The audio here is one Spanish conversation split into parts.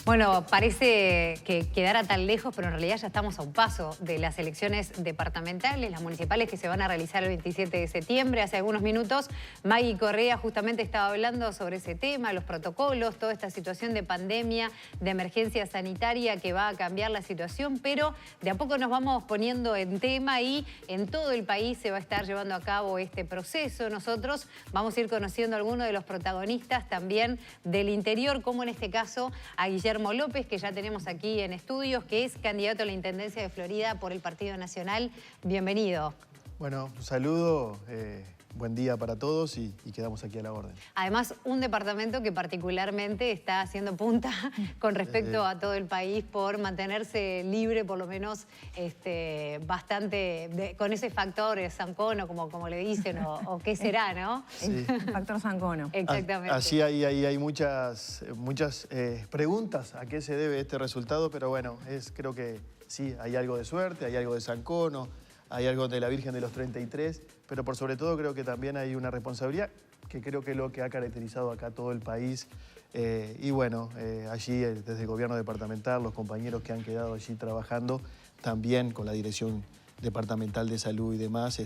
Bueno, parece que quedara tan lejos, pero en realidad ya estamos a un paso de las elecciones departamentales, las municipales que se van a realizar el 27 de septiembre. Hace algunos minutos Maggie Correa justamente estaba hablando sobre ese tema, los protocolos, toda esta situación de pandemia, de emergencia sanitaria que va a cambiar la situación, pero de a poco nos vamos poniendo en tema y en todo el país se va a estar llevando a cabo este proceso. Nosotros vamos a ir conociendo a algunos de los protagonistas también del interior, como en este caso a Guillermo López, que ya tenemos aquí en estudios, que es candidato a la Intendencia de Florida por el Partido Nacional. Bienvenido. Bueno, un saludo, buen día para todos y quedamos aquí a la orden. Además, un departamento que particularmente está haciendo punta con respecto a todo el país por mantenerse libre, por lo menos bastante, con ese factor Sancono, como le dicen, o qué será, ¿no? Sí. El factor Sancono. Exactamente. Así hay muchas preguntas a qué se debe este resultado, pero bueno, creo que sí, hay algo de suerte, hay algo de Sancono, hay algo de la Virgen de los 33, pero por sobre todo creo que también hay una responsabilidad, que creo que es lo que ha caracterizado acá todo el país. Y bueno, allí desde el gobierno departamental, los compañeros que han quedado allí trabajando, también con la Dirección Departamental de Salud y demás,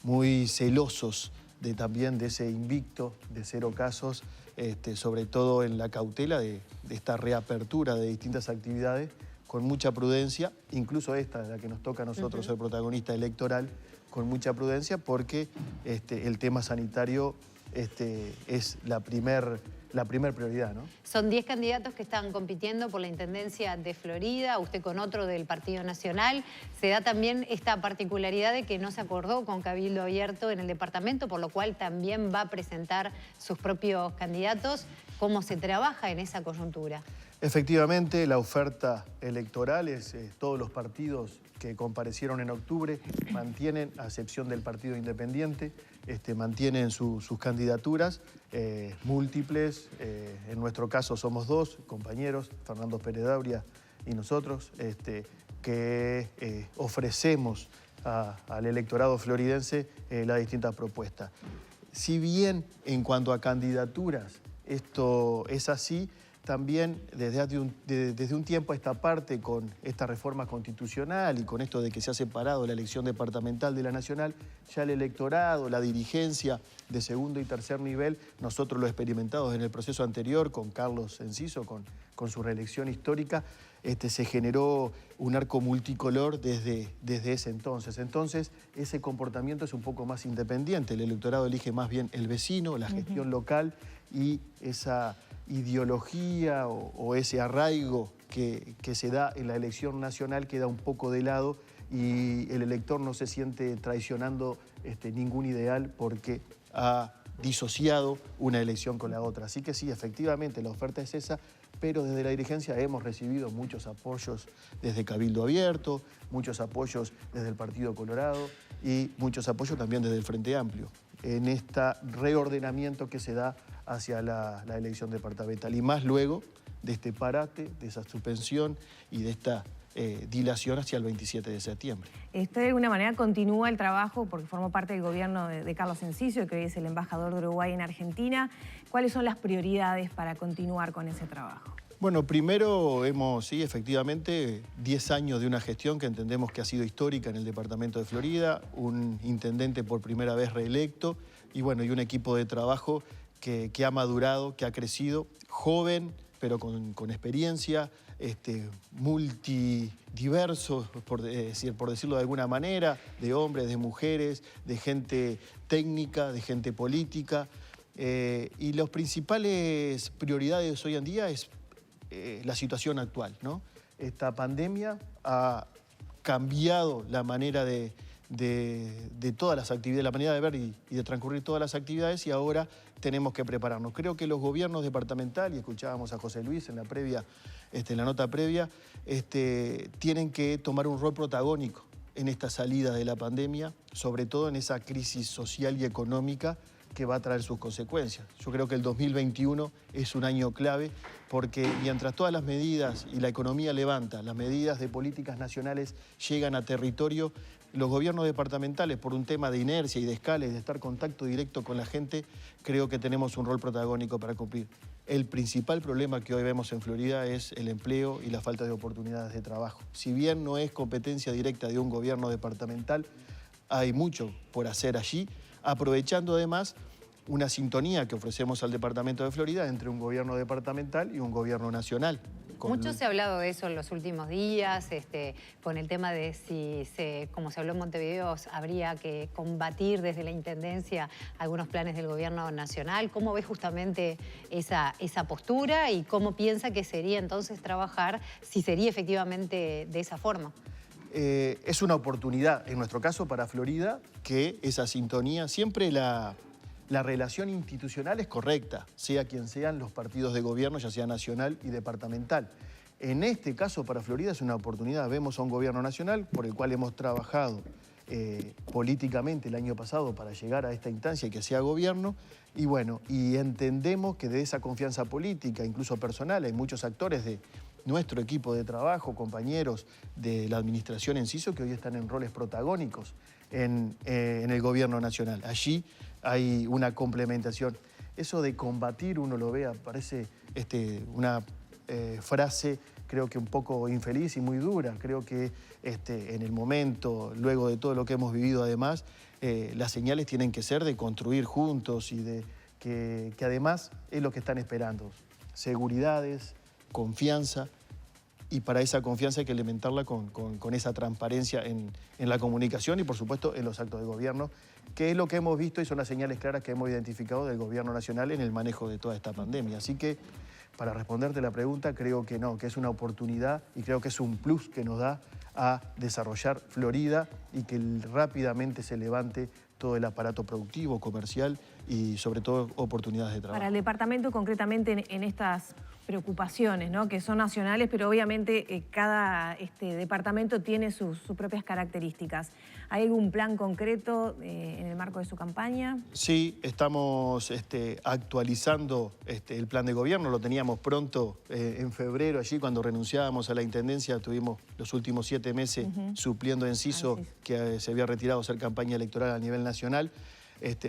muy celosos también de ese invicto de 0 casos, sobre todo en la cautela de esta reapertura de distintas actividades, con mucha prudencia, incluso esta, la que nos toca a nosotros ser protagonista electoral, con mucha prudencia, porque el tema sanitario es la primer prioridad, ¿no? Son 10 candidatos que están compitiendo por la Intendencia de Florida, usted con otro del Partido Nacional. Se da también esta particularidad de que no se acordó con Cabildo Abierto en el departamento, por lo cual también va a presentar sus propios candidatos. ¿Cómo se trabaja en esa coyuntura? Efectivamente, la oferta electoral es todos los partidos que comparecieron en octubre mantienen, a excepción del Partido Independiente, mantienen sus candidaturas múltiples. En nuestro caso somos 2 compañeros, Fernando Pérez Dauria y nosotros, que ofrecemos al electorado floridense las distintas propuestas. Si bien en cuanto a candidaturas esto es así, también desde un tiempo a esta parte, con esta reforma constitucional y con esto de que se ha separado la elección departamental de la nacional, ya el electorado, la dirigencia de segundo y tercer nivel, nosotros lo experimentamos en el proceso anterior con Carlos Enciso, con su reelección histórica, se generó un arco multicolor desde ese entonces. Entonces, ese comportamiento es un poco más independiente. El electorado elige más bien el vecino, la gestión local, y esa ideología o ese arraigo que se da en la elección nacional queda un poco de lado y el elector no se siente traicionando ningún ideal porque ha disociado una elección con la otra. Así que sí, efectivamente, la oferta es esa, pero desde la dirigencia hemos recibido muchos apoyos desde Cabildo Abierto, muchos apoyos desde el Partido Colorado y muchos apoyos también desde el Frente Amplio en este reordenamiento que se da hacia la elección departamental. Y más luego de este parate, de esa suspensión y de esta dilación hacia el 27 de septiembre. Usted de alguna manera continúa el trabajo porque formó parte del gobierno de Carlos Enciso, que hoy es el embajador de Uruguay en Argentina. ¿Cuáles son las prioridades para continuar con ese trabajo? Bueno, primero hemos, sí, efectivamente, 10 años de una gestión que entendemos que ha sido histórica en el departamento de Florida, un intendente por primera vez reelecto y bueno, y un equipo de trabajo que ha madurado, que ha crecido, joven, pero con experiencia, multidiverso, por decirlo de alguna manera, de hombres, de mujeres, de gente técnica, de gente política. Y las principales prioridades hoy en día es la situación actual, ¿no? Esta pandemia ha cambiado la manera de todas las actividades, la manera de ver y de transcurrir todas las actividades y ahora tenemos que prepararnos. Creo que los gobiernos departamentales, y escuchábamos a José Luis en la nota previa, tienen que tomar un rol protagónico en esta salida de la pandemia, sobre todo en esa crisis social y económica que va a traer sus consecuencias. Yo creo que el 2021 es un año clave porque mientras todas las medidas y la economía levanta, las medidas de políticas nacionales llegan a territorio, los gobiernos departamentales, por un tema de inercia y de escala y de estar en contacto directo con la gente, creo que tenemos un rol protagónico para cumplir. El principal problema que hoy vemos en Florida es el empleo y la falta de oportunidades de trabajo. Si bien no es competencia directa de un gobierno departamental, hay mucho por hacer allí, aprovechando además una sintonía que ofrecemos al departamento de Florida entre un gobierno departamental y un gobierno nacional. Mucho se ha hablado de eso en los últimos días, con el tema de si, como se habló en Montevideo, habría que combatir desde la Intendencia algunos planes del gobierno nacional. ¿Cómo ve justamente esa postura y cómo piensa que sería entonces trabajar si sería efectivamente de esa forma? Es una oportunidad, en nuestro caso para Florida, que esa sintonía, siempre la relación institucional es correcta, sea quien sean los partidos de gobierno, ya sea nacional y departamental. En este caso para Florida es una oportunidad. Vemos a un gobierno nacional por el cual hemos trabajado políticamente el año pasado para llegar a esta instancia y que sea gobierno. Y bueno, y entendemos que de esa confianza política, incluso personal, hay muchos actores de nuestro equipo de trabajo, compañeros de la administración en CISO, que hoy están en roles protagónicos en el gobierno nacional. Allí hay una complementación. Eso de combatir, uno lo ve, parece una frase creo que un poco infeliz y muy dura. Creo que en el momento, luego de todo lo que hemos vivido además, las señales tienen que ser de construir juntos y de que además es lo que están esperando. Seguridades, confianza, y para esa confianza hay que alimentarla con esa transparencia en la comunicación y por supuesto en los actos de gobierno, que es lo que hemos visto y son las señales claras que hemos identificado del gobierno nacional en el manejo de toda esta pandemia. Así que, para responderte la pregunta, creo que no, que es una oportunidad y creo que es un plus que nos da a desarrollar Florida y que rápidamente se levante todo el aparato productivo, comercial y sobre todo oportunidades de trabajo. Para el departamento concretamente en estas preocupaciones, ¿no?, que son nacionales, pero obviamente cada departamento tiene sus propias características. ¿Hay algún plan concreto en el marco de su campaña? Sí, estamos actualizando el plan de gobierno. Lo teníamos pronto en febrero, allí cuando renunciábamos a la Intendencia. Tuvimos los últimos 7 meses supliendo en CISO, que se había retirado a hacer campaña electoral a nivel nacional.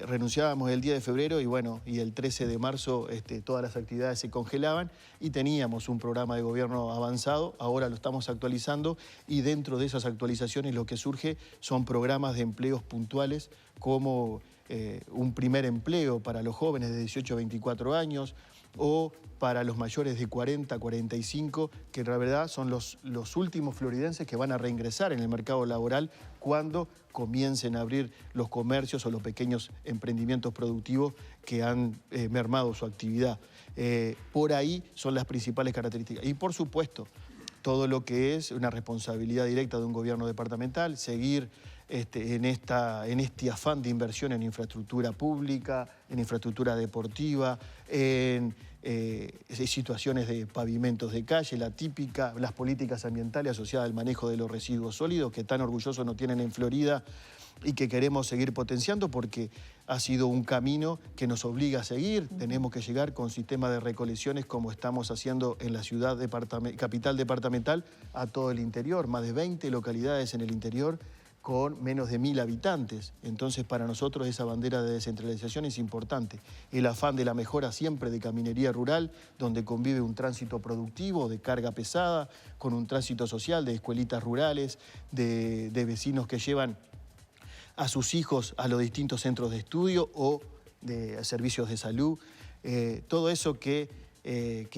Renunciábamos el 10 de febrero y bueno, y el 13 de marzo todas las actividades se congelaban y teníamos un programa de gobierno avanzado. Ahora lo estamos actualizando y dentro de esas actualizaciones lo que surge son programas de empleos puntuales como un primer empleo para los jóvenes de 18 a 24 años o para los mayores de 40 a 45, que en realidad son los últimos floridenses que van a reingresar en el mercado laboral cuando comiencen a abrir los comercios o los pequeños emprendimientos productivos que han mermado su actividad. Por ahí son las principales características. Y por supuesto, todo lo que es una responsabilidad directa de un gobierno departamental, seguir en este afán de inversión en infraestructura pública, en infraestructura deportiva, en situaciones de pavimentos de calle, la típica, las políticas ambientales asociadas al manejo de los residuos sólidos, que tan orgullosos nos tienen en Florida y que queremos seguir potenciando porque ha sido un camino que nos obliga a seguir. Tenemos que llegar con sistemas de recolecciones como estamos haciendo en la ciudad capital departamental a todo el interior, más de 20 localidades en el interior con menos de 1000 habitantes. Entonces, para nosotros esa bandera de descentralización es importante. El afán de la mejora siempre de caminería rural, donde convive un tránsito productivo de carga pesada, con un tránsito social de escuelitas rurales, de vecinos que llevan a sus hijos a los distintos centros de estudio o de servicios de salud. Todo eso que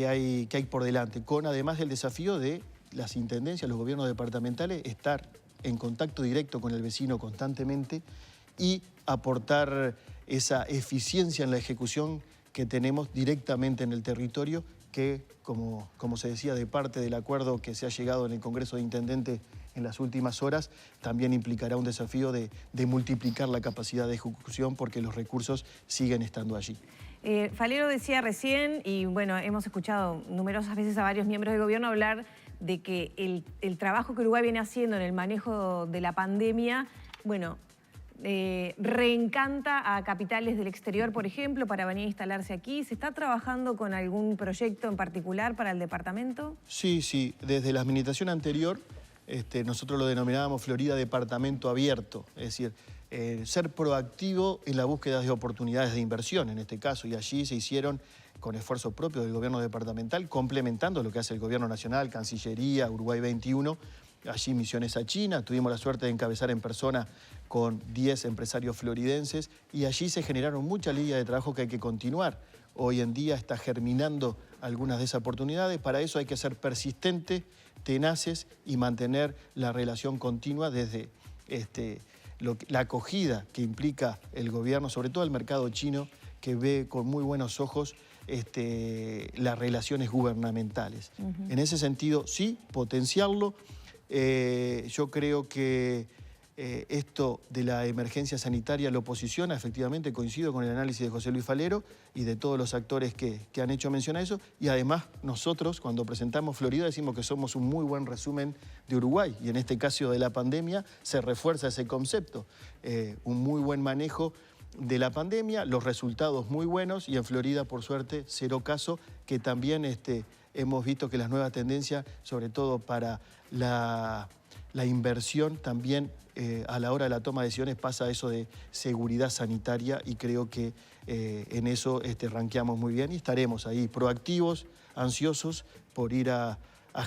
hay por delante, con además el desafío de las intendencias, los gobiernos departamentales, estar en contacto directo con el vecino constantemente y aportar esa eficiencia en la ejecución que tenemos directamente en el territorio, que, como se decía, de parte del acuerdo que se ha llegado en el Congreso de Intendentes en las últimas horas, también implicará un desafío de multiplicar la capacidad de ejecución porque los recursos siguen estando allí. Falero decía recién, y bueno, hemos escuchado numerosas veces a varios miembros del gobierno hablar de que el trabajo que Uruguay viene haciendo en el manejo de la pandemia, bueno, reencanta a capitales del exterior, por ejemplo, para venir a instalarse aquí. ¿Se está trabajando con algún proyecto en particular para el departamento? Sí, sí. Desde la administración anterior nosotros lo denominábamos Florida Departamento Abierto, es decir, ser proactivo en la búsqueda de oportunidades de inversión en este caso, y allí se hicieron con esfuerzo propio del gobierno departamental, complementando lo que hace el gobierno nacional, Cancillería, Uruguay 21, allí misiones a China. Tuvimos la suerte de encabezar en persona con 10 empresarios floridenses y allí se generaron muchas líneas de trabajo que hay que continuar. Hoy en día está germinando algunas de esas oportunidades. Para eso hay que ser persistente, tenaces y mantener la relación continua desde la acogida que implica el gobierno, sobre todo el mercado chino, que ve con muy buenos ojos las relaciones gubernamentales. En ese sentido, sí, potenciarlo. Yo creo que esto de la emergencia sanitaria lo posiciona, efectivamente coincido con el análisis de José Luis Falero y de todos los actores que han hecho mención a eso, y además nosotros cuando presentamos Florida decimos que somos un muy buen resumen de Uruguay, y en este caso de la pandemia se refuerza ese concepto, un muy buen manejo de la pandemia, los resultados muy buenos, y en Florida por suerte 0 casos, que también hemos visto que las nuevas tendencias, sobre todo para la inversión, también a la hora de la toma de decisiones pasa eso de seguridad sanitaria, y creo que en eso ranqueamos muy bien y estaremos ahí proactivos, ansiosos por ir a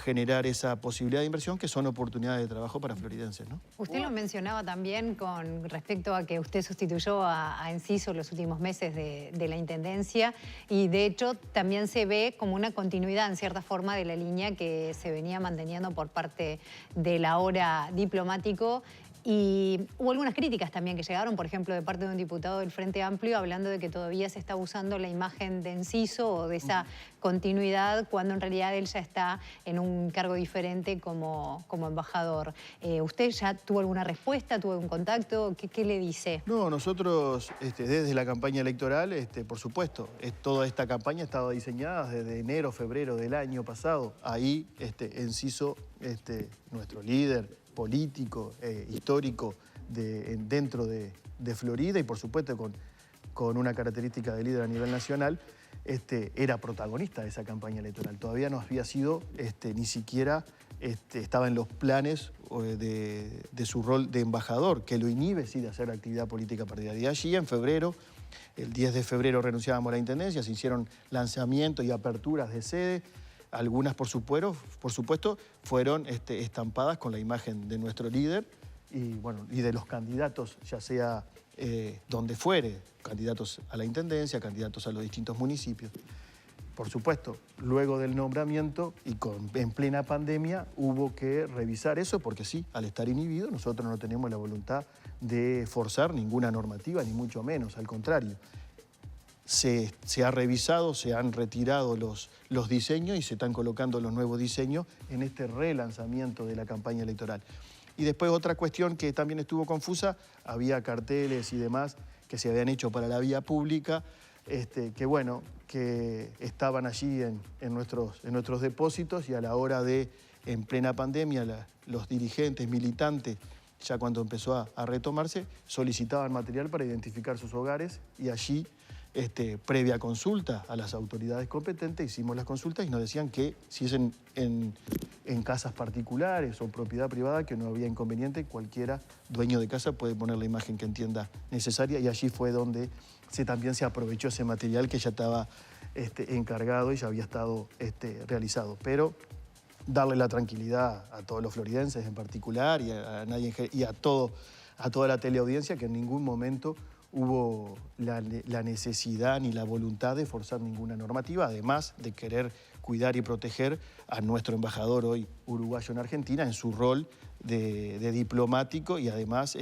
generar esa posibilidad de inversión que son oportunidades de trabajo para floridenses, ¿no? Usted lo mencionaba también con respecto a que usted sustituyó a Enciso los últimos meses de la Intendencia, y de hecho también se ve como una continuidad en cierta forma de la línea que se venía manteniendo por parte del ahora diplomático. Y hubo algunas críticas también que llegaron, por ejemplo, de parte de un diputado del Frente Amplio, hablando de que todavía se está usando la imagen de Enciso o de esa continuidad, cuando en realidad él ya está en un cargo diferente como embajador. ¿Usted ya tuvo alguna respuesta, tuvo algún contacto? ¿Qué le dice? No, nosotros desde la campaña electoral, por supuesto, toda esta campaña estaba diseñada desde enero, febrero del año pasado. Ahí Enciso, nuestro líder político, histórico dentro de Florida, y por supuesto con una característica de líder a nivel nacional, era protagonista de esa campaña electoral. Todavía no había sido, ni siquiera estaba en los planes de su rol de embajador, que lo inhibe sí de hacer actividad política partidaria. Y allí en febrero, el 10 de febrero renunciábamos a la Intendencia, se hicieron lanzamientos y aperturas de sede. Algunas, por supuesto, fueron estampadas con la imagen de nuestro líder y de los candidatos, ya sea donde fuere, candidatos a la Intendencia, candidatos a los distintos municipios. Por supuesto, luego del nombramiento y en plena pandemia hubo que revisar eso, porque sí, al estar inhibido, nosotros no tenemos la voluntad de forzar ninguna normativa, ni mucho menos, al contrario. Se ha revisado, se han retirado los diseños y se están colocando los nuevos diseños en este relanzamiento de la campaña electoral. Y después otra cuestión que también estuvo confusa, había carteles y demás que se habían hecho para la vía pública, que estaban allí en nuestros depósitos, y a la hora en plena pandemia, los dirigentes, militantes, ya cuando empezó a retomarse, solicitaban material para identificar sus hogares, y allí previa consulta a las autoridades competentes, hicimos las consultas y nos decían que si es en casas particulares o propiedad privada, que no había inconveniente, cualquiera dueño de casa puede poner la imagen que entienda necesaria, y allí fue donde también se aprovechó ese material que ya estaba encargado y ya había estado realizado. Pero darle la tranquilidad a todos los floridenses en particular y a toda la teleaudiencia, que en ningún momento hubo la necesidad ni la voluntad de forzar ninguna normativa, además de querer cuidar y proteger a nuestro embajador hoy uruguayo en Argentina en su rol de diplomático, y además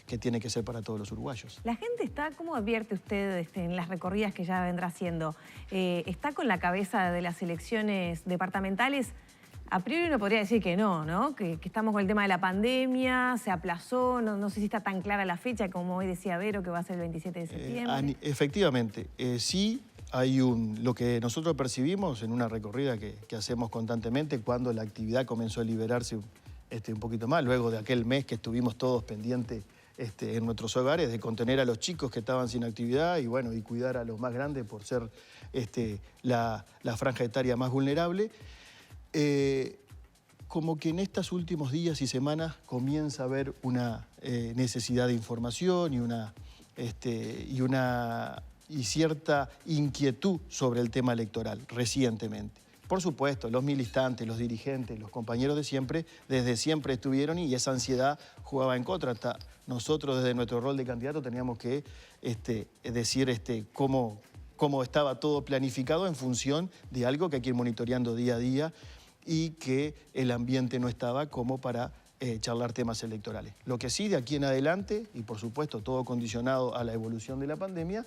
que tiene que ser para todos los uruguayos. La gente está, ¿cómo advierte usted en las recorridas que ya vendrá haciendo? ¿Está con la cabeza de las elecciones departamentales? A priori uno podría decir que no, ¿no? Que estamos con el tema de la pandemia, se aplazó, no sé si está tan clara la fecha, como hoy decía Vero, que va a ser el 27 de septiembre. Efectivamente, sí hay lo que nosotros percibimos en una recorrida que hacemos constantemente cuando la actividad comenzó a liberarse un poquito más, luego de aquel mes que estuvimos todos pendientes en nuestros hogares, de contener a los chicos que estaban sin actividad y cuidar a los más grandes por ser la franja etaria más vulnerable. como que en estos últimos días y semanas comienza a haber una necesidad de información y cierta inquietud sobre el tema electoral recientemente. Por supuesto, los militantes, los dirigentes, los compañeros de siempre, desde siempre estuvieron y esa ansiedad jugaba en contra. Hasta nosotros desde nuestro rol de candidato teníamos que decir cómo estaba todo planificado en función de algo que hay que ir monitoreando día a día y que el ambiente no estaba como para charlar temas electorales. Lo que sí, de aquí en adelante, y por supuesto todo condicionado a la evolución de la pandemia,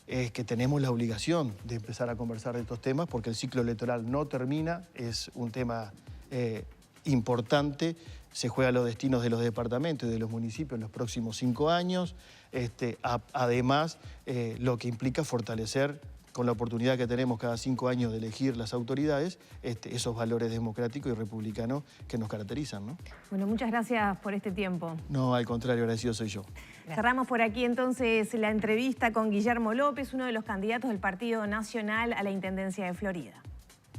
es que tenemos la obligación de empezar a conversar de estos temas porque el ciclo electoral no termina, es un tema importante, se juegan los destinos de los departamentos y de los municipios en los próximos 5 años, además lo que implica fortalecer con la oportunidad que tenemos cada 5 años de elegir las autoridades, esos valores democráticos y republicanos que nos caracterizan, ¿no? Bueno, muchas gracias por este tiempo. No, al contrario, agradecido soy yo. Gracias. Cerramos por aquí entonces la entrevista con Guillermo López, uno de los candidatos del Partido Nacional a la Intendencia de Florida.